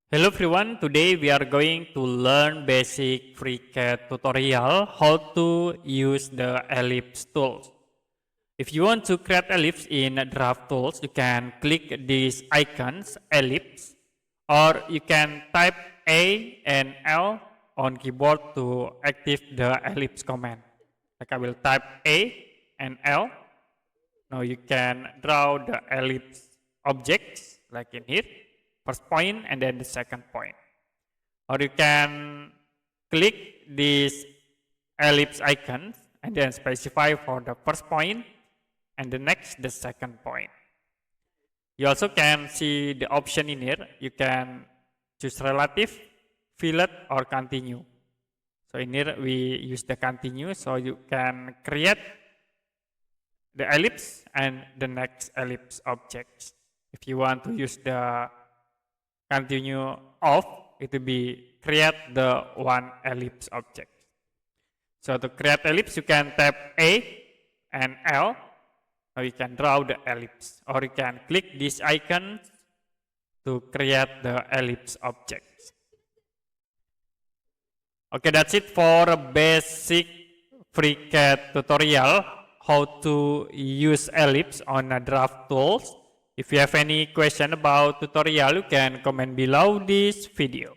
Hello everyone, today we are going to learn basic FreeCAD tutorial how to use the Ellipse tools. If you want to create Ellipse in Draft Tools, you can click these icons, Ellipse, or you can type A and L on keyboard to active the Ellipse command. Like I will type A and L. Now you can draw the ellipse objects like in here. First point and then the second point. Or you can click these ellipse icons and then specify for the first point and the next the second point. You also can see the option in here. You can choose relative, fillet or continue. So in here we use the continue, so you can create the ellipse and the next ellipse objects. If you want to use the continue off, it will be create the one ellipse object. So to create ellipse, you can tap A and L, or you can draw the ellipse, or you can click this icon to create the ellipse objects. Okay, that's it for a basic FreeCAD tutorial how to use ellipse on a draft tools. If you have any question about tutorial, you can comment below this video.